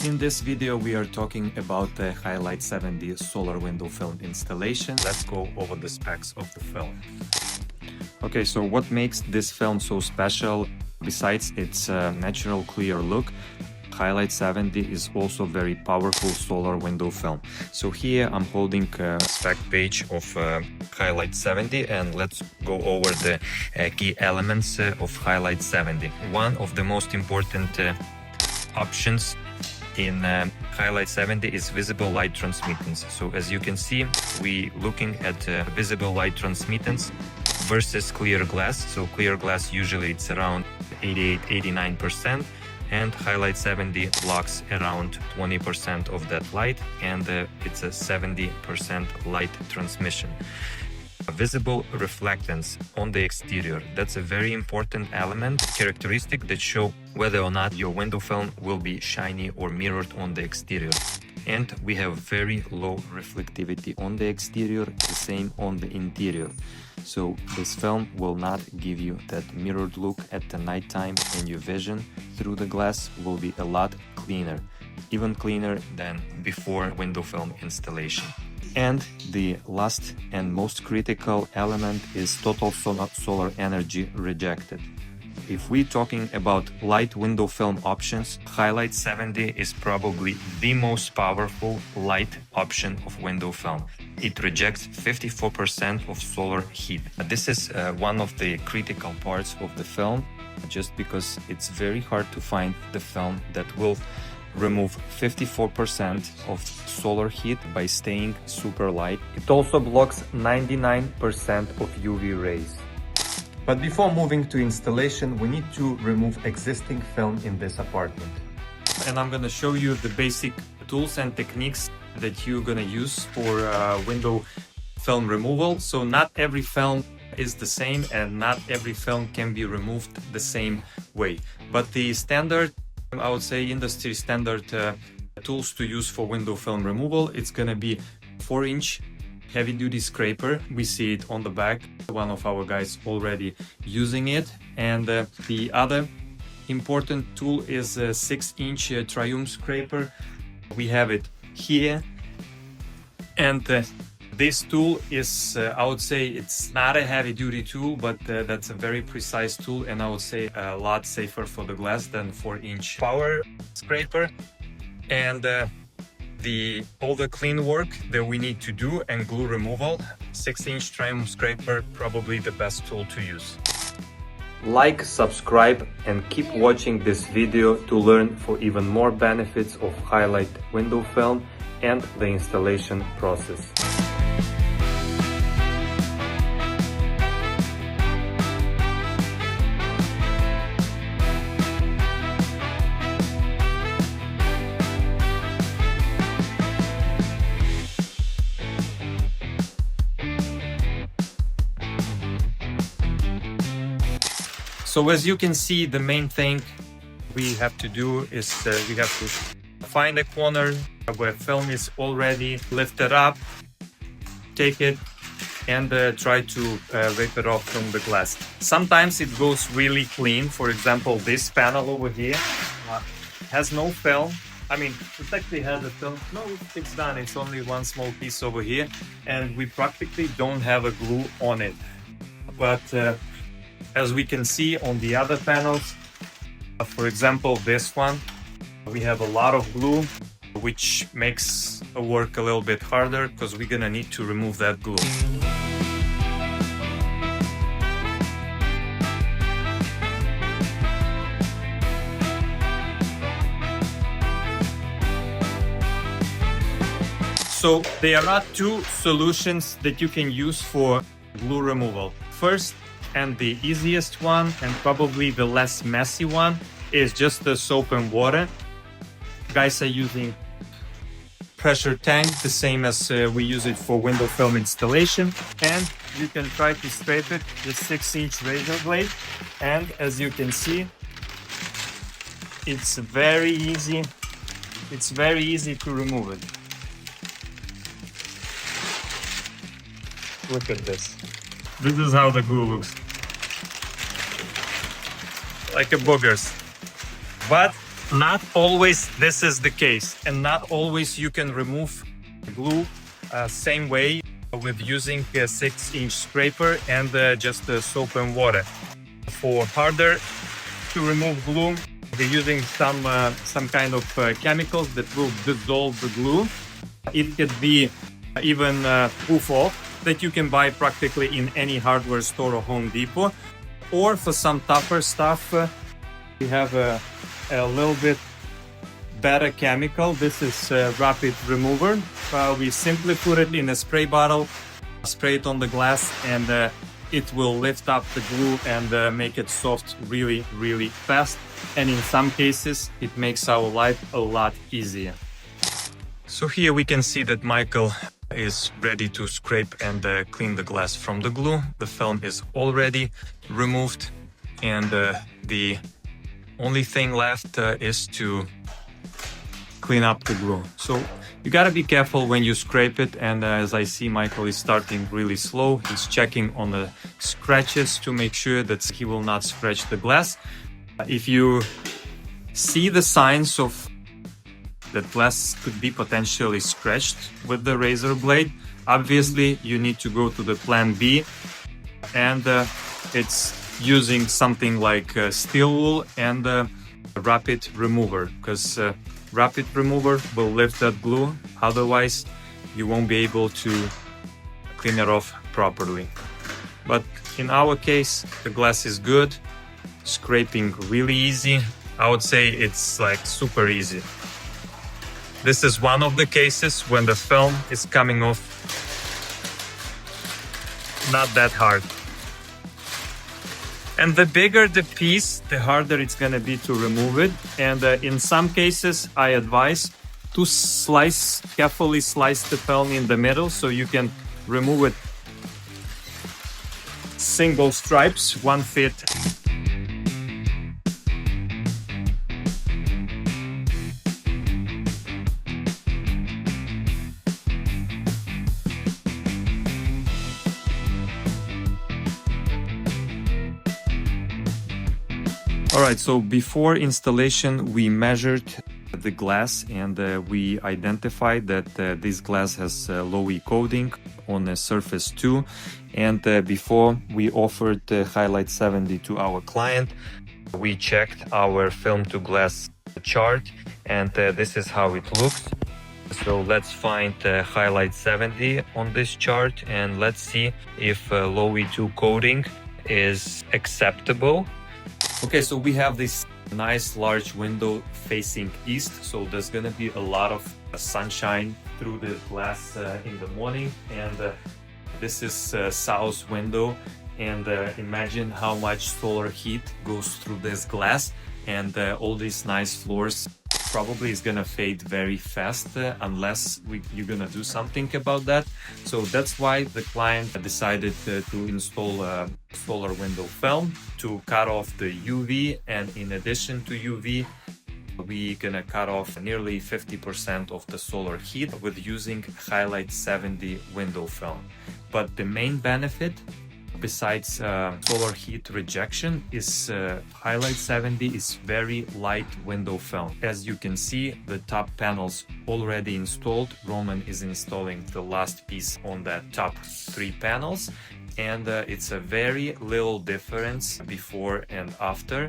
In this video, we are talking about the HiLite 70 solar window film installation. Let's go over the specs of the film. Okay, so what makes this film so special? Besides its natural clear look, HiLite 70 is also very powerful solar window film. So here I'm holding a spec page of HiLite 70, and let's go over the key elements of HiLite 70. One of the most important options in HiLite 70 is visible light transmittance. So as you can see, we looking at visible light transmittance versus clear glass. So clear glass usually it's around 88-89%, and HiLite 70 blocks around 20% of that light, and it's a 70% light transmission. Visible reflectance on the exterior, that's a very important element, characteristic that show whether or not your window film will be shiny or mirrored on the exterior. And we have very low reflectivity on the exterior, the same on the interior. So this film will not give you that mirrored look at the nighttime, and your vision through the glass will be a lot cleaner, even cleaner than before window film installation. And the last and most critical element is total solar energy rejected. If we're talking about light window film options, HiLite 70 is probably the most powerful light option of window film. It rejects 54% of solar heat. This is one of the critical parts of the film, just because it's very hard to find the film that will remove 54% of solar heat by staying super light. It also blocks 99% of UV rays. But before moving to installation, we need to remove existing film in this apartment. And I'm gonna show you the basic tools and techniques that you're gonna use for window film removal. So not every film is the same, and not every film can be removed the same way. But the standard, I would say industry standard tools to use for window film removal, it's gonna be 4-inch heavy-duty scraper. We see it on the back. One of our guys already using it. And the other important tool is a 6-inch triumph scraper. We have it here. And this tool is, I would say, it's not a heavy-duty tool, but that's a very precise tool, and I would say a lot safer for the glass than 4-inch power scraper. And all the clean work that we need to do and glue removal, 6-inch triumph scraper, probably the best tool to use. Like, subscribe, and keep watching this video to learn for even more benefits of HiLite window film and the installation process. So as you can see, the main thing we have to do is we have to find a corner where film is already lifted up, take it, and try to rip it off from the glass. Sometimes it goes really clean. For example, this panel over here has no film. I mean, it actually has a film. No, it's done. It's only one small piece over here, and we practically don't have a glue on it. But as we can see on the other panels, for example, this one, we have a lot of glue, which makes the work a little bit harder because we're gonna need to remove that glue. So there are two solutions that you can use for glue removal. First, and the easiest one, and probably the less messy one, is just the soap and water. Guys are using pressure tank, the same as we use it for window film installation. And you can try to scrape it with 6-inch razor blade. And as you can see, it's very easy. It's very easy to remove it. Look at this. This is how the glue looks. Like a boogers. But Not always this is the case, and not always you can remove glue same way with using a 6-inch scraper and just soap and water. For harder to remove glue, we're using some kind of chemicals that will dissolve the glue. It could be even poof off that you can buy practically in any hardware store or Home Depot. Or for some tougher stuff, we have a little bit better chemical. This is rapid remover. We simply put it in a spray bottle, spray it on the glass, and it will lift up the glue and make it soft really, really fast. And in some cases, it makes our life a lot easier. So here we can see that Michael is ready to scrape and clean the glass from the glue. The film is already removed, and the only thing left is to clean up the glue. So you gotta be careful when you scrape it, and as I see, Michael is starting really slow. He's checking on the scratches to make sure that he will not scratch the glass. If you see the signs of that glass could be potentially scratched with the razor blade, obviously you need to go to the plan B, and it's using something like steel wool and rapid remover, because rapid remover will lift that glue, otherwise you won't be able to clean it off properly. But in our case, the glass is good, scraping really easy. I would say it's like super easy. This is one of the cases when the film is coming off not that hard. And the bigger the piece, the harder it's gonna be to remove it. And in some cases, I advise to carefully slice the film in the middle so you can remove it single stripes, one fit. Alright, so before installation we measured the glass, and we identified that this glass has low E coating on the surface too. And before we offered HiLite 70 to our client, we checked our film to glass chart, and this is how it looks. So let's find HiLite 70 on this chart, and let's see if low E2 coating is acceptable. Okay, so we have this nice large window facing east, so there's gonna be a lot of sunshine through the glass in the morning, and this is south window, and imagine how much solar heat goes through this glass, and all these nice floors probably is gonna fade very fast unless you're gonna do something about that. So that's why the client decided to install a solar window film to cut off the UV, and in addition to UV, we're gonna cut off nearly 50% of the solar heat with using HiLite 70 window film. But the main benefit, besides solar heat rejection, is HiLite 70 is very light window film. As you can see, the top panels already installed. Roman is installing the last piece on that top 3 panels, and it's a very little difference before and after,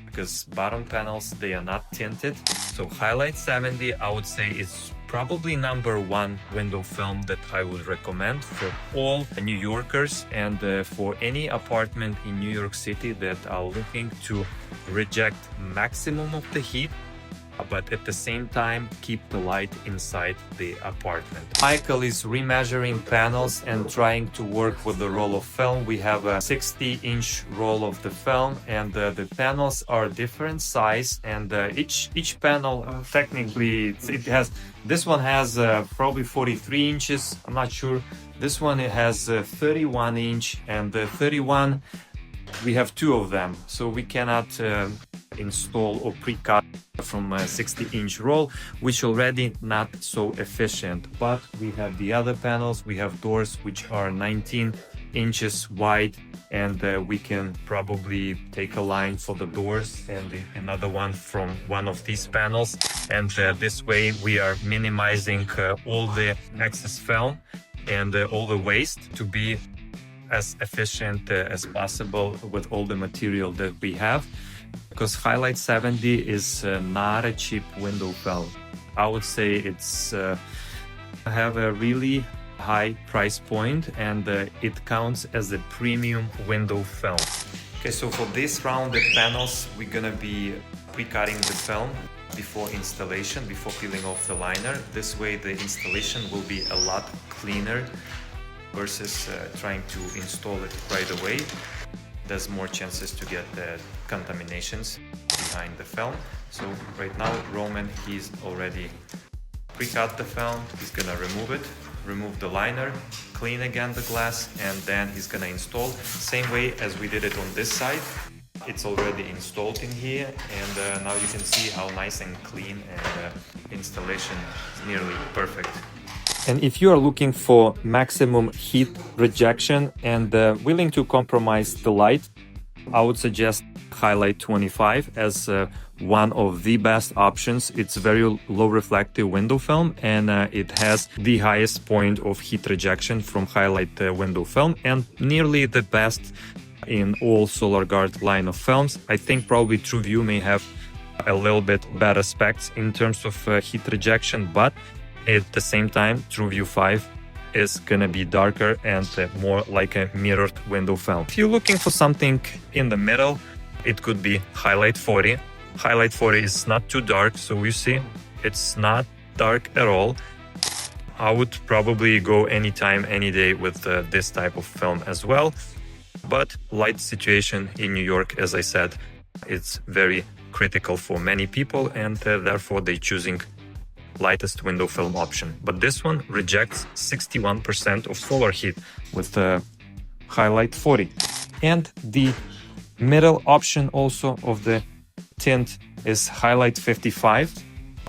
because bottom panels, they are not tinted. So HiLite 70, I would say, is probably #1 window film that I would recommend for all New Yorkers, and for any apartment in New York City that are looking to reject maximum of the heat, but at the same time keep the light inside the apartment. Michael is remeasuring panels and trying to work with the roll of film. We have a 60-inch roll of the film, and the panels are different size, and each panel technically it has, this one has probably 43 inches, I'm not sure. This one, it has 31 inch, and the 31 we have 2 of them, so we cannot install or pre-cut from a 60-inch roll, which already not so efficient. But we have the other panels, we have doors which are 19 inches wide, and we can probably take a line for the doors and another one from one of these panels, and this way we are minimizing all the excess film and all the waste to be as efficient as possible with all the material that we have, because HiLite 70 is not a cheap window film. I would say it's have a really high price point, and it counts as a premium window film. Okay, so for these rounded panels, we're gonna be pre-cutting the film before installation, before peeling off the liner. This way the installation will be a lot cleaner versus trying to install it right away. There's more chances to get contaminations behind the film. So right now Roman, he's already pre-cut the film. He's gonna remove the liner, clean again the glass, and then he's gonna install same way as we did it on this side. It's already installed in here, and now you can see how nice and clean, and installation is nearly perfect. And if you are looking for maximum heat rejection and willing to compromise the light, I would suggest HiLite 25 as one of the best options. It's very low reflective window film, and it has the highest point of heat rejection from HiLite window film, and nearly the best in all SolarGuard line of films. I think probably TrueView may have a little bit better specs in terms of heat rejection, but at the same time, TrueView 5 is gonna be darker and more like a mirrored window film. If you're looking for something in the middle, it could be HiLite 40. HiLite 40 is not too dark, so you see, it's not dark at all. I would probably go anytime, any day with this type of film as well. But light situation in New York, as I said, it's very critical for many people, and therefore they're choosing lightest window film option. But this one rejects 61% of solar heat with the HiLite 40. And the middle option also of the tint is HiLite 55.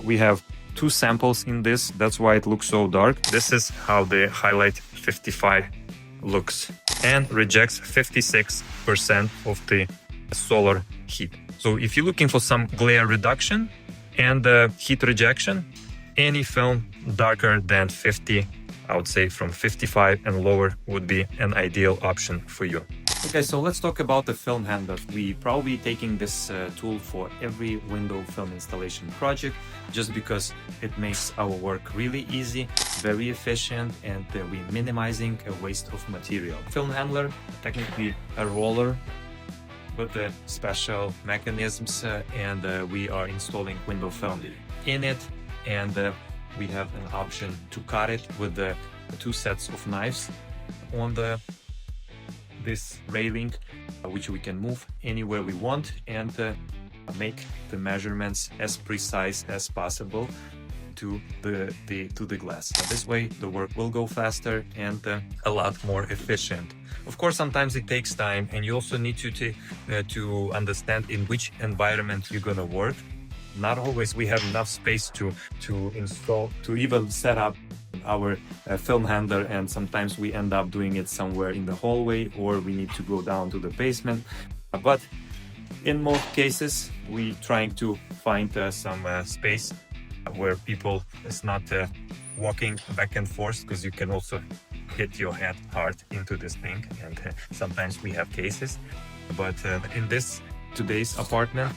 We have two samples in this, that's why it looks so dark. This is how the HiLite 55 looks, and rejects 56% of the solar heat. So if you're looking for some glare reduction and heat rejection, any film darker than 50, I would say from 55 and lower would be an ideal option for you. Okay, so let's talk about the film handler. We probably taking this tool for every window film installation project, just because it makes our work really easy, very efficient, and we minimizing a waste of material. Film handler, technically a roller with the special mechanisms, and we are installing window film in it, and we have an option to cut it with the two sets of knives on this railing, which we can move anywhere we want, and make the measurements as precise as possible to the glass. This way the work will go faster and a lot more efficient. Of course, sometimes it takes time, and you also need to understand in which environment you're gonna work. Not always we have enough space to install, to even set up our film handler, and sometimes we end up doing it somewhere in the hallway, or we need to go down to the basement. But in most cases, we trying to find some space where people is not walking back and forth, because you can also hit your head hard into this thing, and sometimes we have cases. But in this today's apartment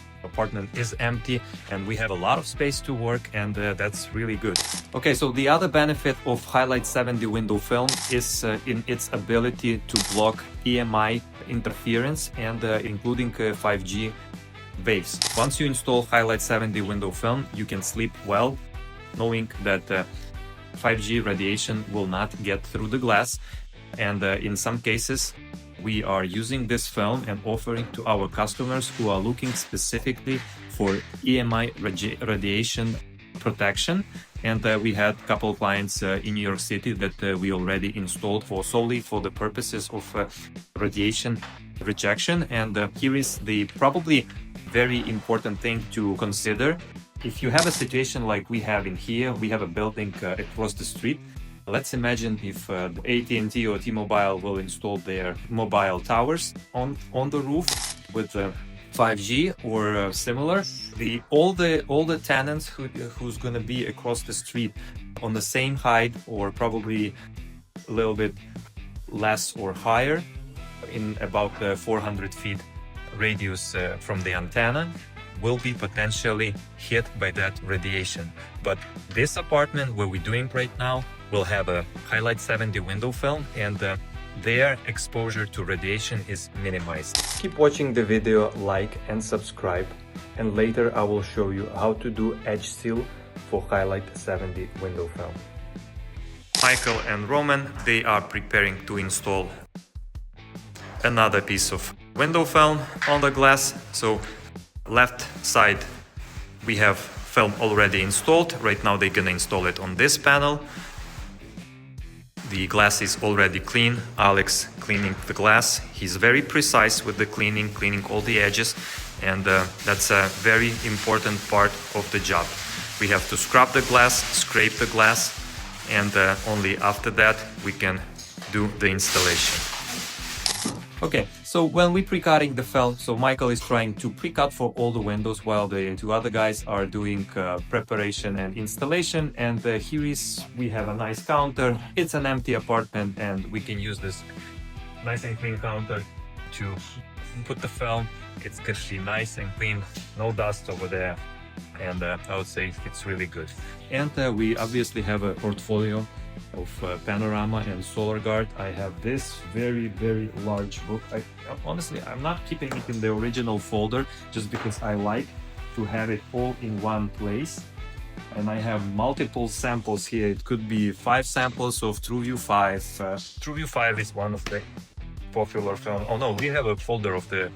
is empty, and we have a lot of space to work, and that's really good. Okay, so the other benefit of HiLite 70 window film is in its ability to block EMI interference, and including 5G waves. Once you install HiLite 70 window film, you can sleep well, knowing that 5G radiation will not get through the glass. And in some cases, we are using this film and offering to our customers who are looking specifically for EMI radiation protection. And we had a couple of clients in New York City that we already installed solely for the purposes of radiation rejection. And here is the probably very important thing to consider. If you have a situation like we have in here, we have a building across the street. Let's imagine if AT&T or T-Mobile will install their mobile towers on the roof with 5G or similar. All the tenants who's going to be across the street on the same height or probably a little bit less or higher in about 400 feet radius from the antenna will be potentially hit by that radiation. But this apartment where we're doing right now will have a HiLite 70 window film, and their exposure to radiation is minimized. Keep watching the video, like and subscribe, and later I will show you how to do edge seal for HiLite 70 window film. Michael and Roman, they are preparing to install another piece of window film on the glass. So left side we have film already installed. Right now they're gonna install it on this panel. The glass is already clean. Alex cleaning the glass. He's very precise with the cleaning all the edges, and that's a very important part of the job. We have to scrub the glass, scrape the glass, and only after that we can do the installation. Okay, so when we pre-cutting the film, so Michael is trying to pre-cut for all the windows while the two other guys are doing preparation and installation. And here we have a nice counter. It's an empty apartment and we can use this nice and clean counter to put the film. It's gonna be nice and clean, no dust over there. And I would say it's really good. And we obviously have a portfolio of Panorama and SolarGuard. I have this very large book. Honestly, I'm not keeping it in the original folder just because I like to have it all in one place. And I have multiple samples here. It could be 5 samples of TrueView 5. TrueView 5 is one of the popular film. Oh no, we have a folder of the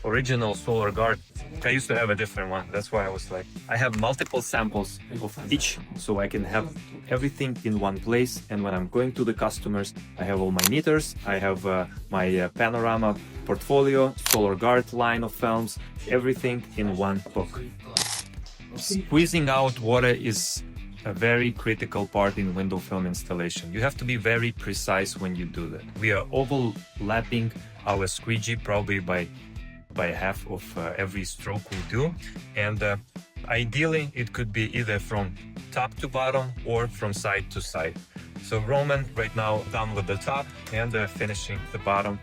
original SolarGuard. I used to have a different one. That's why I was like, I have multiple samples of each, so I can have everything in one place. And when I'm going to the customers, I have all my meters. I have my Panorama portfolio, SolarGuard line of films, everything in one book. Squeezing out water is a very critical part in window film installation. You have to be very precise when you do that. We are overlapping our squeegee probably by half of every stroke we do, and ideally it could be either from top to bottom or from side to side. So Roman right now done with the top and finishing the bottom,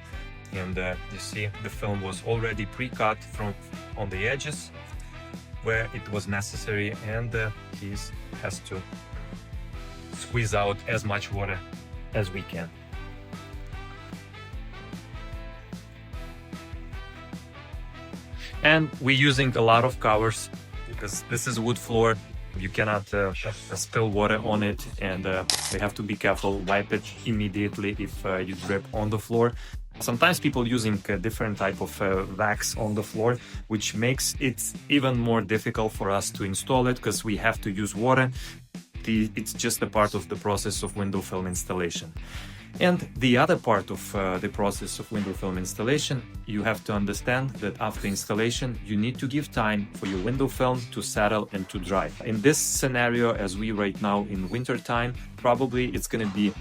and you see the film was already pre-cut from on the edges where it was necessary, and he has to squeeze out as much water as we can. And we're using a lot of covers because this is wood floor. You cannot spill water on it, and you have to be careful. Wipe it immediately if you drip on the floor. Sometimes people using a different type of wax on the floor, which makes it even more difficult for us to install it because we have to use water. It's just a part of the process of window film installation. And the other part of the process of window film installation, you have to understand that after installation, you need to give time for your window film to settle and to dry. In this scenario, as we right now in winter time, probably it's going to be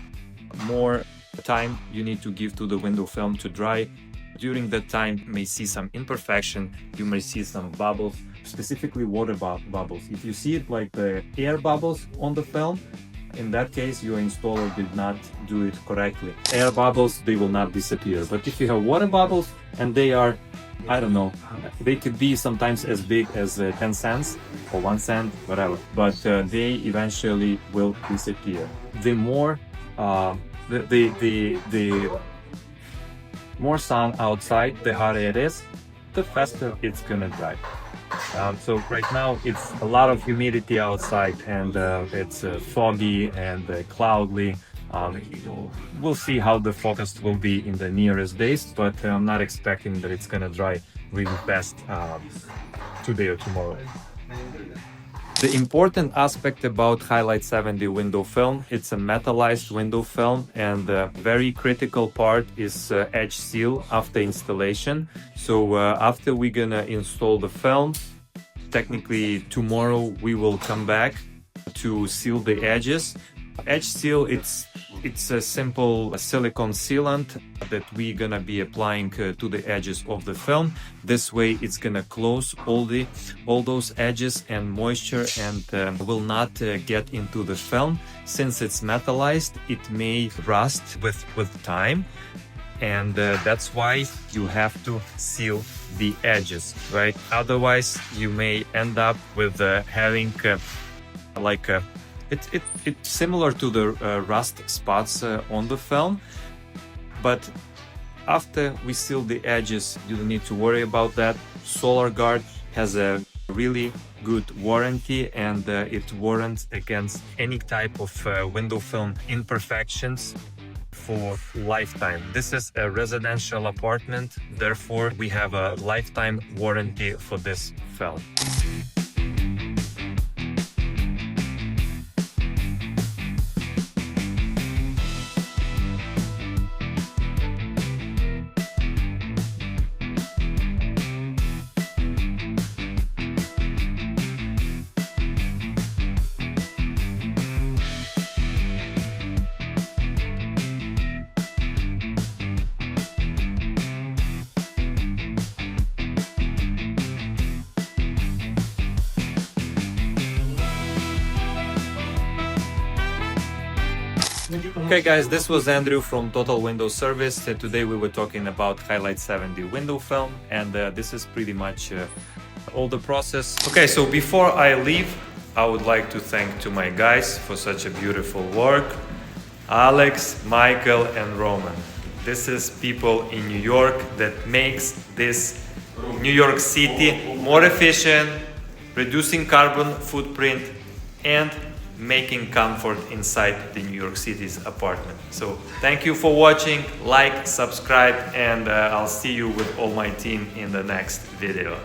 more time you need to give to the window film to dry. During that time, you may see some imperfection, you may see some bubbles, specifically water bubbles. If you see it like the air bubbles on the film, in that case, your installer did not do it correctly. Air bubbles, they will not disappear. But if you have water bubbles and they are, I don't know, they could be sometimes as big as 10 cents or 1 cent, whatever. But they eventually will disappear. The more the more sun outside, the hotter it is, the faster it's gonna dry. So right now it's a lot of humidity outside, and it's foggy and cloudy. We'll see how the forecast will be in the nearest days, but I'm not expecting that it's gonna dry really fast today or tomorrow. The important aspect about HiLite 70 window film, it's a metallized window film, and the very critical part is edge seal after installation. So after we're gonna install the film, technically tomorrow we will come back to seal the edges. Edge seal, it's a simple silicone sealant that we're gonna be applying to the edges of the film. This way it's gonna close all those edges and moisture, and will not get into the film. Since it's metallized, it may rust with time, and that's why you have to seal the edges, right? Otherwise you may end up with having it's similar to the rust spots on the film, but after we seal the edges, you don't need to worry about that. SolarGuard has a really good warranty, and it warrants against any type of window film imperfections for lifetime. This is a residential apartment, therefore we have a lifetime warranty for this film. Okay guys, this was Andrew from Total Window Service. Today we were talking about HiLite 70 window film, and this is pretty much all the process. Okay, so before I leave, I would like to thank to my guys for such a beautiful work. Alex, Michael and Roman. This is people in New York that makes this New York City more efficient, reducing carbon footprint and making comfort inside the New York City's apartment. So thank you for watching, like, subscribe, and I'll see you with all my team in the next video.